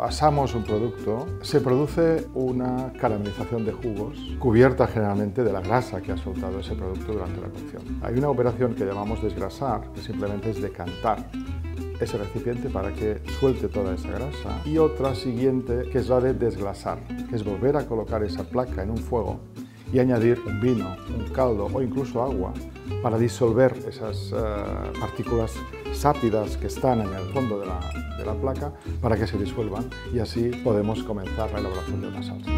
asamos un producto, se produce una caramelización de jugos, cubierta generalmente de la grasa que ha soltado ese producto durante la cocción. Hay una operación que llamamos desgrasar, que simplemente es decantar ese recipiente para que suelte toda esa grasa, y otra siguiente que es la de desglasar, que es volver a colocar esa placa en un fuego y añadir un vino, un caldo o incluso agua para disolver esas partículas sápidas que están en el fondo de la placa para que se disuelvan, y así podemos comenzar la elaboración de una salsa.